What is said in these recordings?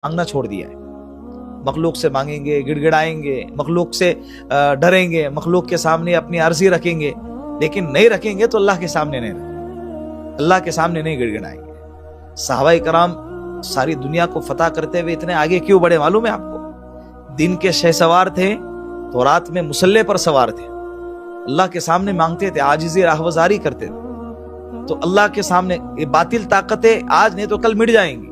मांगना छोड़ दिया है। मखलूक से मांगेंगे, गिड़गिड़ाएंगे, मखलूक से डरेंगे, मखलूक के सामने अपनी अर्जी रखेंगे, लेकिन नहीं रखेंगे तो अल्लाह के सामने नहीं रखेंगे, अल्लाह के सामने नहीं गिड़गिड़ाएंगे। सहाबाए कराम सारी दुनिया को फतह करते हुए इतने आगे क्यों बढ़े मालूम है आपको? दिन के शहसवार थे तो रात में मुसल्ले पर सवार थे, अल्लाह के सामने मांगते थे, आजिज़ी राहवज़ारी करते थे। तो अल्लाह के सामने ये बातिल ताकतें आज नहीं तो कल मिट जाएंगी।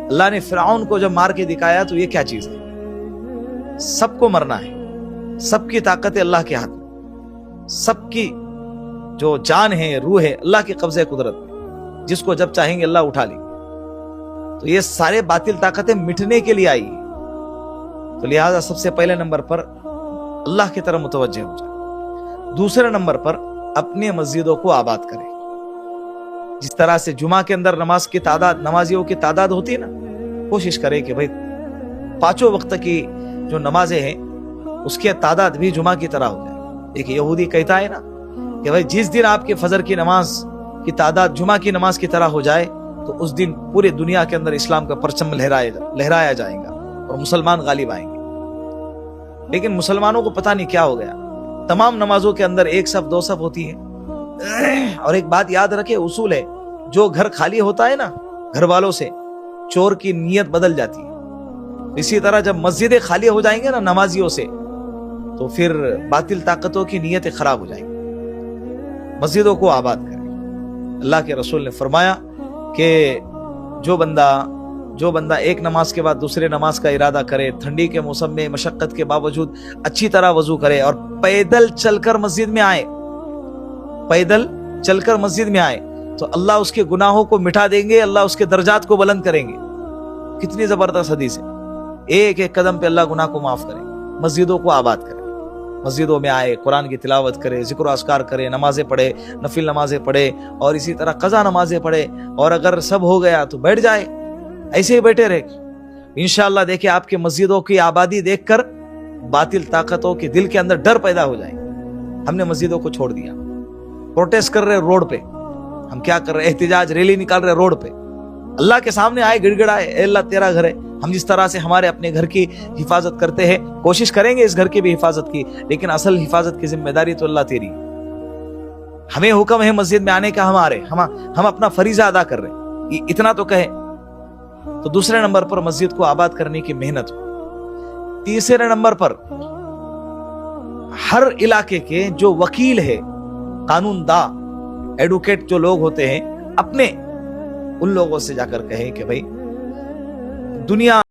अल्लाह ने फिरौन को जब मार के दिखाया तो ये क्या चीज है? सबको मरना है, सबकी ताकतें अल्लाह के हाथ में, सबकी जो जान है, रूह है, अल्लाह के कब्जे कुदरत में, जिसको जब चाहेंगे अल्लाह उठा लेंगे। तो ये सारे बातिल ताकतें मिटने के लिए आई है। तो लिहाजा सबसे पहले नंबर पर अल्लाह की तरफ मुतवज्जे हो जाए। दूसरे नंबर पर अपनी मस्जिदों को आबाद करें। जिस तरह से जुमा के अंदर नमाज की तादाद, नमाजियों की तादाद होती है ना, कोशिश करें कि भाई पांचों वक्त की जो नमाजें हैं उसकी तादाद भी जुमा की तरह हो जाए। एक यहूदी कहता है ना कि भाई जिस दिन आपके फजर की नमाज की तादाद जुमा की नमाज की तरह हो जाए तो उस दिन पूरे दुनिया के अंदर इस्लाम का परचम लहराया जाएगा और मुसलमान गालिब आएंगे। लेकिन मुसलमानों को पता नहीं क्या हो गया, तमाम नमाजों के अंदर एक सफ दो सफ होती है। और एक बात याद रखे, उसूल है, जो घर खाली होता है ना घर वालों से, चोर की नीयत बदल जाती है। इसी तरह जब मस्जिदें खाली हो जाएंगे ना नमाजियों से, तो फिर बातिल ताकतों की नीयतें खराब हो जाएंगी। मस्जिदों को आबाद करें। अल्लाह के रसूल ने फरमाया कि जो बंदा एक नमाज के बाद दूसरे नमाज का इरादा करे, ठंडी के मौसम में मशक्कत के बावजूद अच्छी तरह वजू करे और पैदल चलकर मस्जिद में आए, पैदल चलकर मस्जिद में आए, तो अल्लाह उसके गुनाहों को मिटा देंगे, अल्लाह उसके दर्जात को बुलंद करेंगे। कितनी जबरदस्त हदीस है। एक एक कदम पे अल्लाह गुनाह को माफ करेंगे। मस्जिदों को आबाद करें, मस्जिदों में आए, कुरान की तिलावत करे, जिक्र अस्कार करे, नमाजें पढ़े, नफिल नमाजें पढ़े और इसी तरह कज़ा नमाजें पढ़े। और अगर सब हो गया तो बैठ जाए, ऐसे ही बैठे रहे। इंशाअल्लाह देखिए आपकी मस्जिदों की आबादी देखकर बातिल ताकतों के दिल के अंदर डर पैदा हो जाएगा। हमने मस्जिदों को छोड़ दिया, प्रोटेस्ट कर रहे रोड पे, हम क्या कर रहे, एहतिजाज रैली निकाल रहे रोड पे। अल्लाह के सामने आए, गिड़गिड़ाए, अल्लाह तेरा घर है। हम जिस तरह से हमारे अपने घर की हिफाजत करते हैं, कोशिश करेंगे इस घर की भी हिफाजत की, लेकिन असल हिफाजत की जिम्मेदारी तो अल्लाह तेरी। हमें हुक्म है मस्जिद में आने का, हम अपना फरीजा अदा कर रहे हैं, इतना तो कहे। तो दूसरे नंबर पर मस्जिद को आबाद करने की मेहनत हो। तीसरे नंबर पर हर इलाके के जो वकील है, कानूनदा, एडवोकेट जो लोग होते हैं, अपने उन लोगों से जाकर कहें कि भाई दुनिया